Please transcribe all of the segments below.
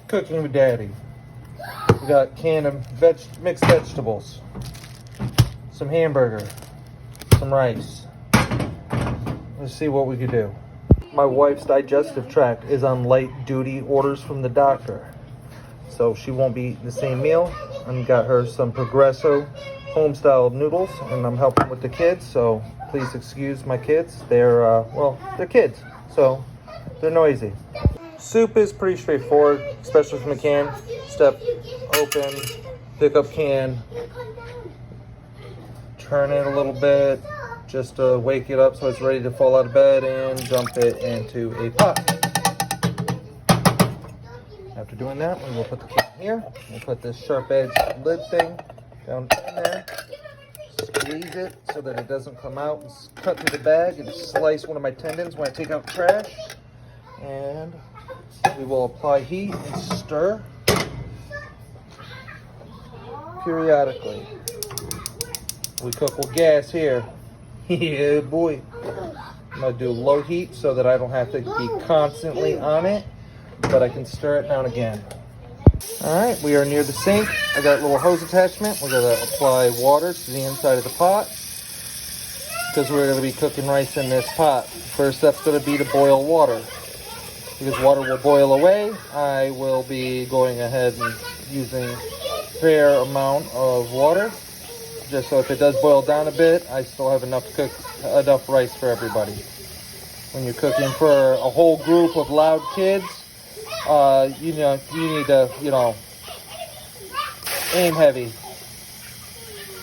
Cooking with Daddy. We got can of mixed vegetables, some hamburger, some rice. Let's see what we could do. My wife's digestive tract is on light duty orders from the doctor, so she won't be eating the same meal. I got her some Progresso home-style noodles, and I'm helping with the kids, so please excuse my kids. They're kids, so they're noisy. Soup is pretty straightforward, especially from a can. Step, open, pick up can, turn it a little bit, just to wake it up so it's ready to fall out of bed, and dump it into a pot. After doing that, we will put the can here. We'll put this sharp edge lid thing down in there. Squeeze it so that it doesn't come out. Cut through the bag and slice one of my tendons when I take out trash. And we will apply heat and stir periodically. We cook with gas here. Yeah, boy. I'm going to do low heat so that I don't have to be constantly on it, but I can stir it now and again. Alright, we are near the sink. I got a little hose attachment. We're going to apply water to the inside of the pot because we're going to be cooking rice in this pot. First step's going to be to boil water. Because water will boil away, I will be going ahead and using a fair amount of water. Just so if it does boil down a bit, I still have enough rice for everybody. When you're cooking for a whole group of loud kids, you need to, aim heavy.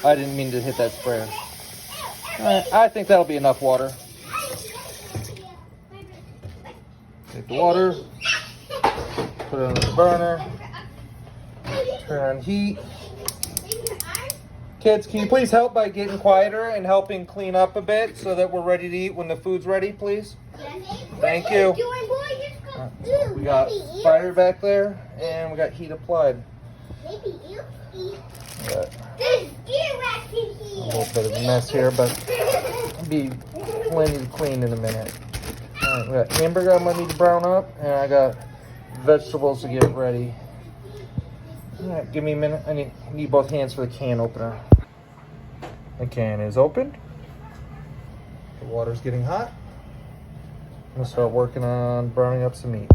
I didn't mean to hit that sprayer. I think that'll be enough water. Take the water, put it on the burner, turn on heat. Kids, can you please help by getting quieter and helping clean up a bit so that we're ready to eat when the food's ready, please? Thank you. We got fire back there, and we got heat applied. Got a little bit of a mess here, but it'll be plenty to clean in a minute. Alright, we got hamburger I'm gonna need to brown up, and I got vegetables to get ready. Alright, give me a minute. I need both hands for the can opener. The can is opened. The water's getting hot. I'm gonna start working on browning up some meat.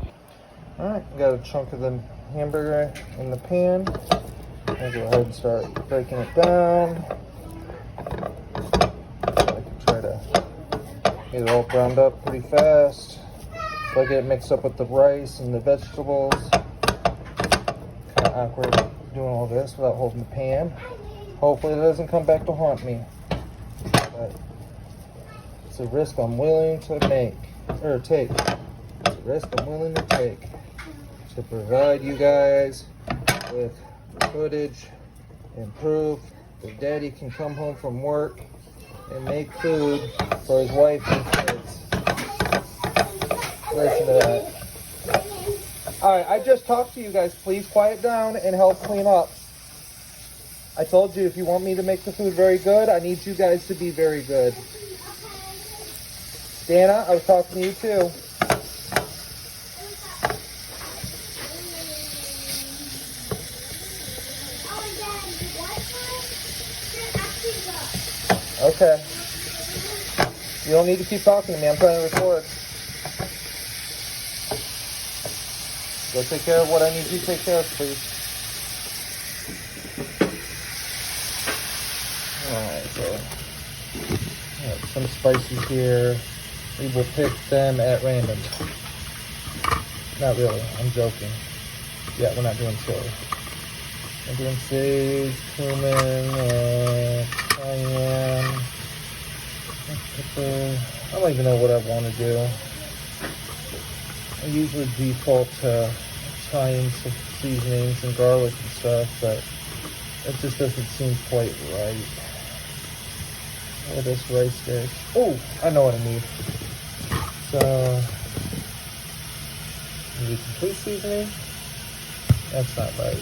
Alright, got a chunk of the hamburger in the pan. I'll go ahead and start breaking it down. I can try to get it all browned up pretty fast. So I get it mixed up with the rice and the vegetables. Kind of awkward doing all this without holding the pan. Hopefully it doesn't come back to haunt me. But it's a risk I'm willing to take. It's a risk I'm willing to take to provide you guys with footage and proof that Daddy can come home from work and make food for his wife and kids. Listen to that. Alright, I just talked to you guys. Please quiet down and help clean up. I told you if you want me to make the food very good, I need you guys to be very good. Dana, I was talking to you too. Okay. You don't need to keep talking to me. I'm trying to record. Go take care of what I need you to take care of, please. Alright, so some spices here. We will pick them at random. Not really, I'm joking. Yeah, we're not doing chili. I'm doing sage, cumin, cayenne, pepper. I don't even know what I want to do. I usually default to Italian seasonings and garlic and stuff, but it just doesn't seem quite right. Oh, this rice dish. Oh, I know what I need. So, maybe complete seasoning. That's not right.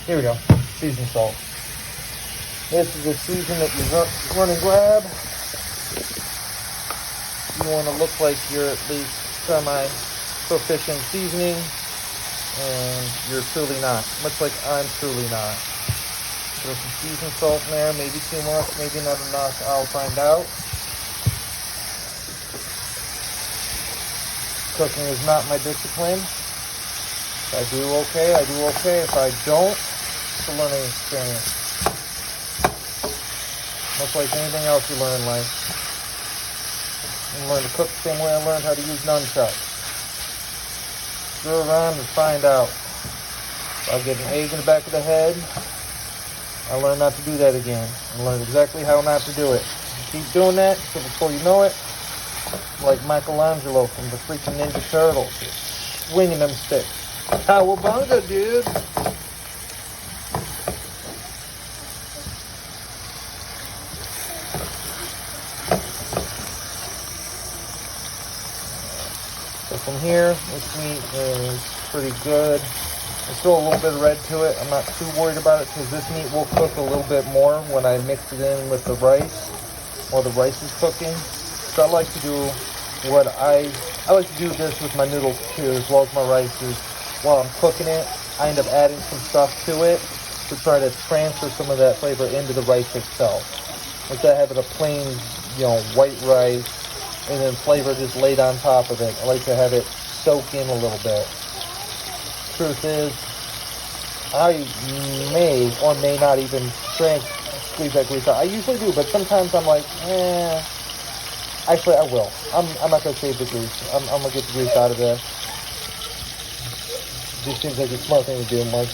Here we go. Seasoned salt. This is the season that you run and grab. You want to look like you're at least semi-proficient seasoning, and you're truly not. Much like I'm truly not. Throw some seasoned salt in there, maybe too much, maybe not enough. I'll find out. Cooking is not my discipline. If I do okay, I do okay. If I don't, it's a learning experience. Much like anything else you learn in life. You learn to cook the same way I learned how to use nunchucks. Screw around and find out. If I get an egg in the back of the head, I learned not to do that again. I learned exactly how not to do it. You keep doing that, so before you know it, like Michelangelo from the freaking Ninja Turtles, swinging them sticks. Cowabunga, dude! So from here, this meat is pretty good. There's still a little bit of red to it. I'm not too worried about it because this meat will cook a little bit more when I mix it in with the rice while the rice is cooking. So I like to do what I like to do this with my noodles too, as well as my rices. While I'm cooking it, I end up adding some stuff to it to try to transfer some of that flavor into the rice itself. Instead of having a plain, white rice and then flavor just laid on top of it, I like to have it soak in a little bit. Truth is, I may or may not even squeeze that grease out. I usually do, but sometimes I'm like, actually I will. I'm not going to save the grease. I'm going to get the grease out of this. Just seems like a smart thing to do, like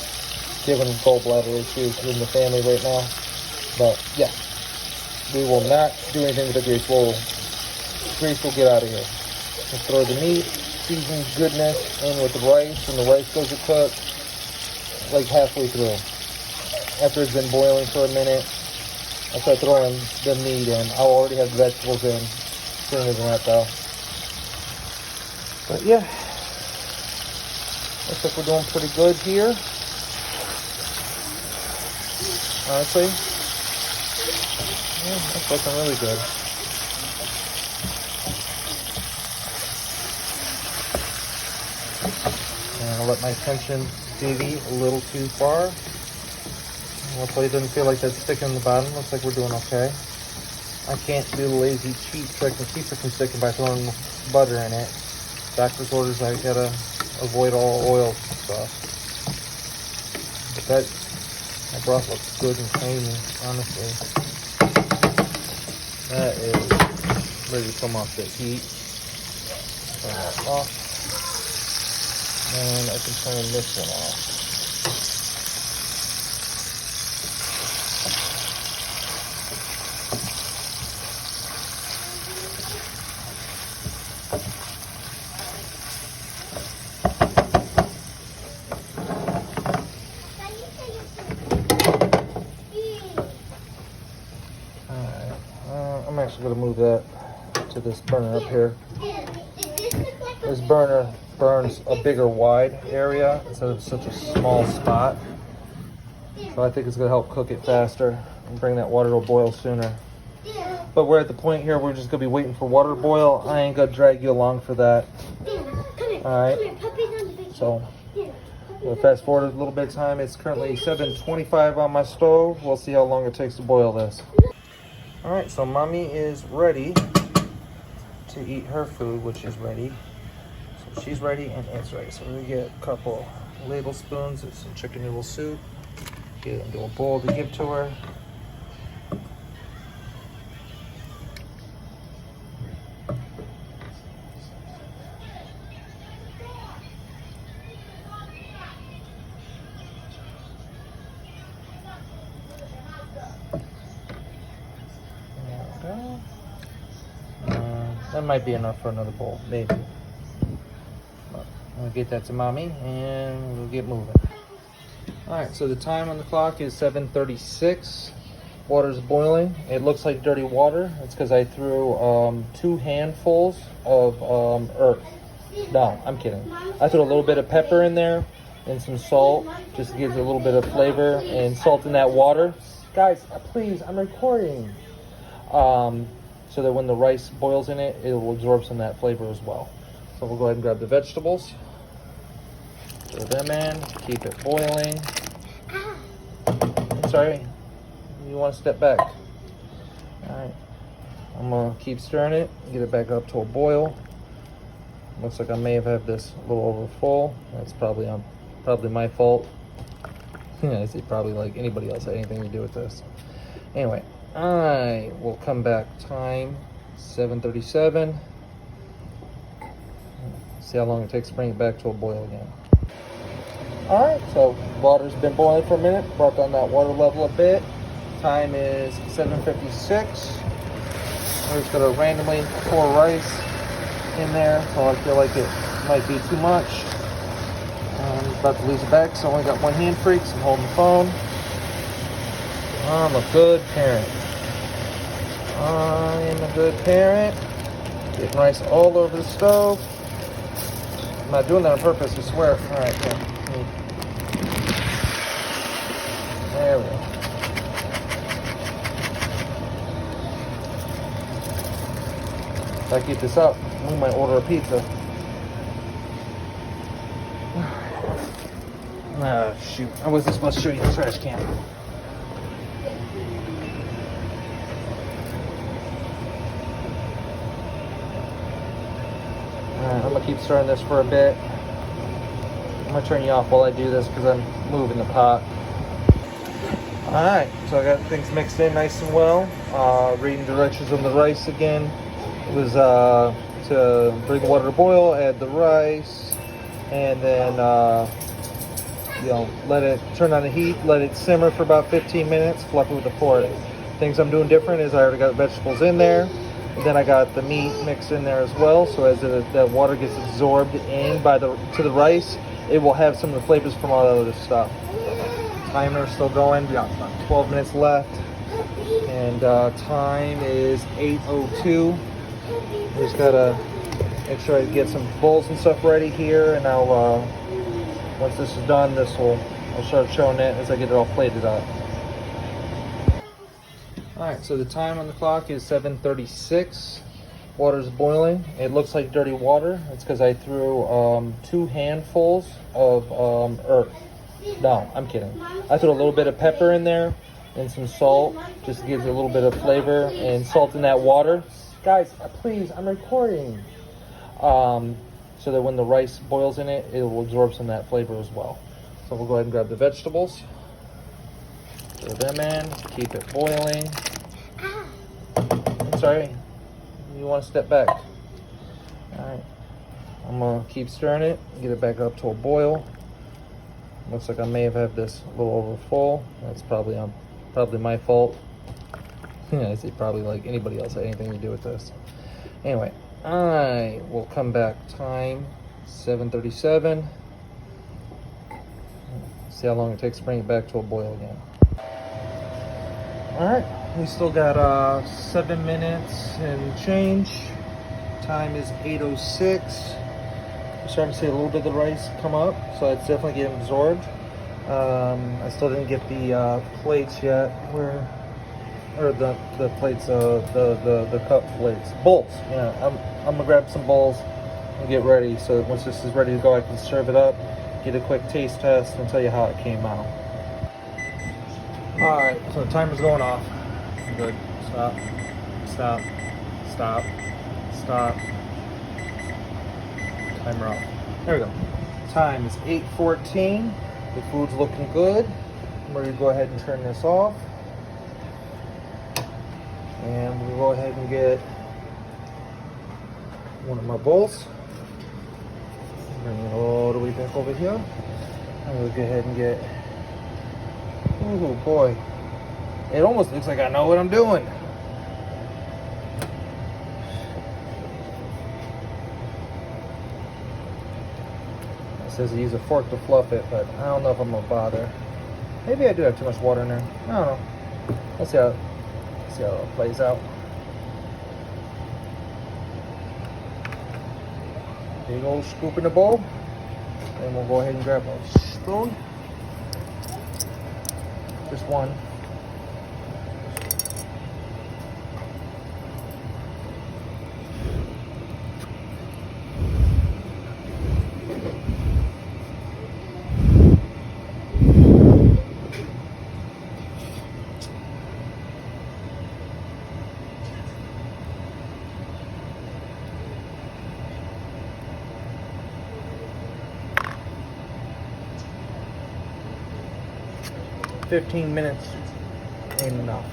given gallbladder issues in the family right now. But yeah, we will not do anything with the grease. Grease will get out of here. We'll throw the meat, seasoned goodness in with the rice, and the rice goes to cook like halfway through. After it's been boiling for a minute, I start throwing the meat in. I'll already have the vegetables in sooner than that though. But yeah, looks like we're doing pretty good here. Honestly, yeah, that's looking really good. And I'll let my attention deviate a little too far. Hopefully it doesn't feel like that's sticking in the bottom. Looks like we're doing okay. I can't do the lazy cheat trick and keep it from sticking by throwing butter in it. Doctor's orders, I gotta avoid all oils and stuff. But that broth looks good and creamy, honestly. That is ready to come off the heat. Turn that off. And I can turn this one off. I'm actually going to move that to this burner up here. This burner burns a bigger wide area instead of such a small spot. So I think it's going to help cook it faster and bring that water to a boil sooner. But we're at the point here we're just going to be waiting for water to boil. I ain't going to drag you along for that. Alright, so we'll fast forward a little bit of time. It's currently 7:25 on my stove. We'll see how long it takes to boil this. Alright, so mommy is ready to eat her food, which is ready. So she's ready and it's ready. So we're going to get a couple ladle spoons of some chicken noodle soup. Get it into a bowl to give to her. That might be enough for another bowl, maybe. But I'll get that to mommy and we'll get moving. Alright, so the time on the clock is 7:36. Water's boiling. It looks like dirty water. It's because I threw 2 handfuls of earth. No, I'm kidding. I threw a little bit of pepper in there and some salt just to give it a little bit of flavor, and salt in that water Guys, please, I'm recording. So that when the rice boils in it, it will absorb some of that flavor as well. So we'll go ahead and grab the vegetables. Throw them in, keep it boiling. Sorry, you want to step back. Alright, I'm gonna keep stirring it, get it back up to a boil. Looks like I may have had this a little over full. That's probably my fault. I see, probably like anybody else had anything to do with this. Anyway, I will come back. Time 7:37. See how long it takes to bring it back to a boil again. Alright, so water's been boiling for a minute. Brought down that water level a bit. Time is 7:56. We're just gonna randomly pour rice in there, so I feel like it might be too much. I'm about to lose it back, so I only got one hand free because I'm holding the phone. I'm a good parent. I am a good parent. Getting rice all over the stove. I'm not doing that on purpose, I swear. Alright, yeah. There we go. If I keep this up, we might order a pizza. Ah, shoot. I wasn't supposed to show you the trash can. Alright, I'm going to keep stirring this for a bit. I'm going to turn you off while I do this because I'm moving the pot. Alright, so I got things mixed in nice and well. Reading directions on the rice again. It was to bring the water to boil, add the rice, and then let it turn on the heat, let it simmer for about 15 minutes, fluff it with a fork. Things I'm doing different is I already got vegetables in there, and then I got the meat mixed in there as well, so as that water gets absorbed in to the rice, it will have some of the flavors from all the other stuff. Timer's still going, we got about 12 minutes left, and time is 8:02. Just gotta make sure I get some bowls and stuff ready here, and I'll once this is done, I'll start showing it as I get it all plated up. Alright, so the time on the clock is 7:36. Water's boiling. It looks like dirty water. It's because I threw 2 handfuls of earth. No, I'm kidding. I threw a little bit of pepper in there and some salt, just gives it a little bit of flavor, and salt in that water. Guys, please, I'm recording. So that when the rice boils in it, it will absorb some of that flavor as well. So we'll go ahead and grab the vegetables. Throw them in, keep it boiling. Sorry, you want to step back. Alright, I'm going to keep stirring it, get it back up to a boil. Looks like I may have had this a little over full. That's probably my fault. I see, probably like anybody else had anything to do with this. Anyway, I will come back. Time 7:37. See how long it takes to bring it back to a boil again. Alright, we still got 7 minutes and change. Time is 8:06. We're starting to see a little bit of the rice come up, so it's definitely getting absorbed. I still didn't get the plates yet. Or the plates, the cup plates, bowls. Yeah, I'm gonna grab some bowls and get ready. So that once this is ready to go, I can serve it up, get a quick taste test, and tell you how it came out. All right, so the timer's going off. Good. Stop. Stop. Stop. Stop. Timer off. There we go. Time is 8:14. The food's looking good. I'm ready to go ahead and turn this off. And we'll go ahead and get one of my bowls. Bring it all the way back over here. And we'll go ahead and get, oh boy. It almost looks like I know what I'm doing. It says to use a fork to fluff it, but I don't know if I'm gonna bother. Maybe I do have too much water in there. I don't know. Let's see how it plays out. Big old scoop in the bowl. And we'll go ahead and grab a spoon. Just one. 15 minutes ain't enough.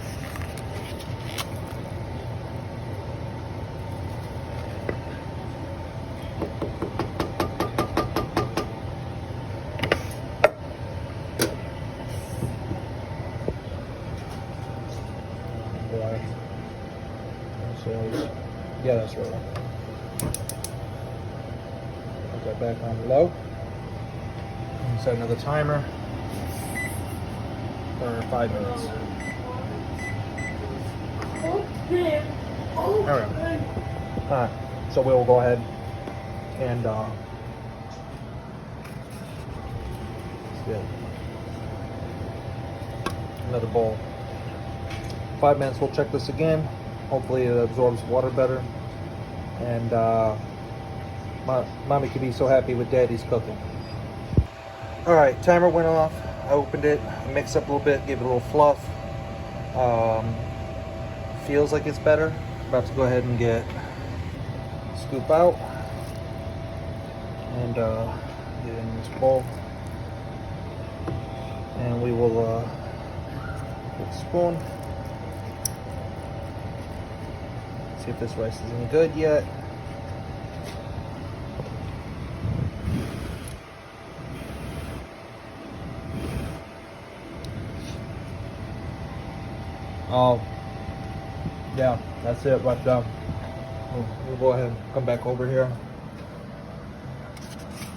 Yeah, that's right. Put that back on low. And set another timer for 5 minutes. Alright, so we'll go ahead and another bowl. 5 minutes, we'll check this again. Hopefully it absorbs water better. And mommy could be so happy with daddy's cooking. Alright, timer went off. I opened it, mixed up a little bit, gave it a little fluff. Feels like it's better. About to go ahead and scoop out and get it in this bowl. And we will take a spoon. See if this rice is any good yet. Oh, yeah, that's it right done. We'll go ahead and come back over here.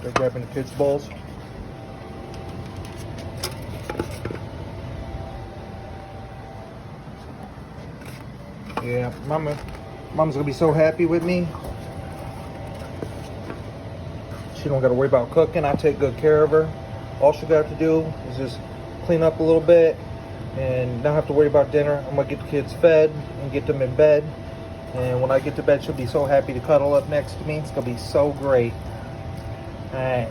They're grabbing the kids' bowls. Yeah, Mom's gonna be so happy with me. She don't gotta worry about cooking. I take good care of her. All she got to do is just clean up a little bit and not have to worry about dinner. I'm gonna get the kids fed and get them in bed. And when I get to bed, she'll be so happy to cuddle up next to me. It's gonna be so great. Alright.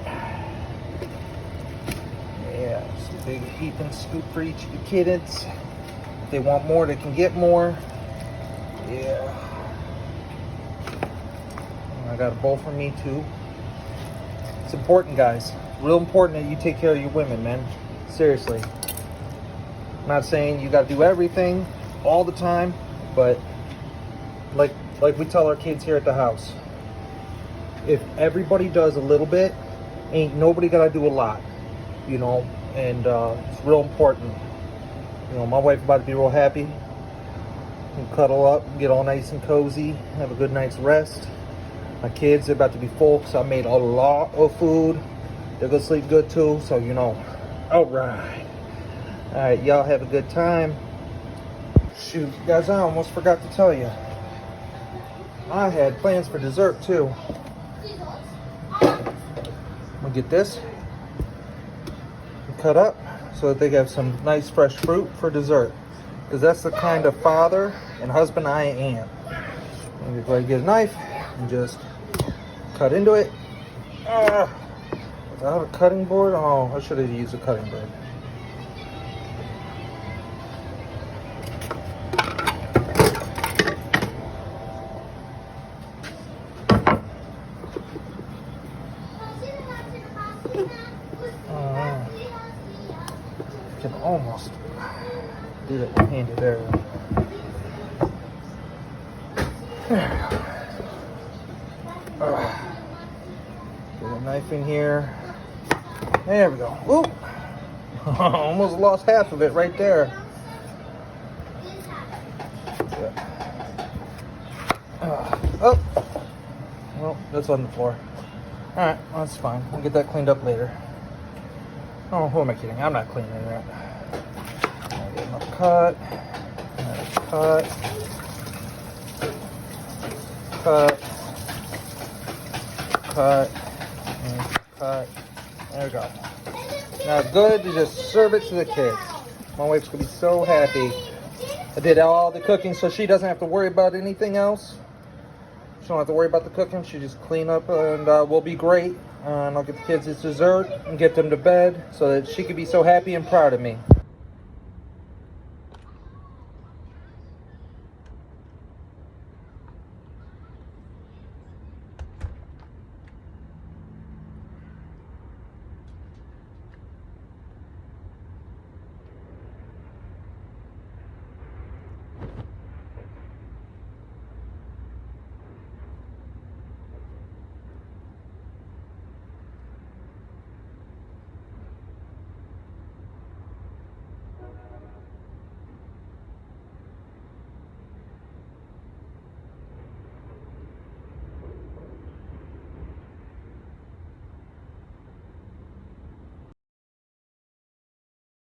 Yeah, just a big heaping scoop for each of the kids. If they want more, they can get more. Yeah. I got a bowl for me too. It's important, guys. Real important that you take care of your women, man. Seriously. I'm not saying you got to do everything all the time, but like we tell our kids here at the house, if everybody does a little bit, ain't nobody got to do a lot, you know. And it's real important. You know, my wife about to be real happy. And cuddle up, get all nice and cozy, have a good night's rest. My kids are about to be full, so I made a lot of food. They're gonna sleep good too, so you know. Alright, y'all have a good time. Shoot, guys, I almost forgot to tell you. I had plans for dessert too. I'm gonna get this cut up so that they have some nice fresh fruit for dessert. Because that's the kind of father and husband I am. I'm gonna go ahead and get a knife and just cut into it. Without a cutting board? Oh, I should have used a cutting board. Can almost do that one-handed there. There we go. Get a knife in here. There we go. Whoop! Almost lost half of it right there. Oh! Well, that's on the floor. Alright, well, that's fine. We'll get that cleaned up later. Oh, who am I kidding? I'm not cleaning that. I'll get another cut. Another cut. Cut. Cut. And cut. There we go. Now it's good to just serve it to the kids. My wife's gonna be so happy. I did all the cooking so she doesn't have to worry about anything else. She don't have to worry about the cooking. She just clean up and we'll be great. And I'll get the kids this dessert and get them to bed so that she can be so happy and proud of me.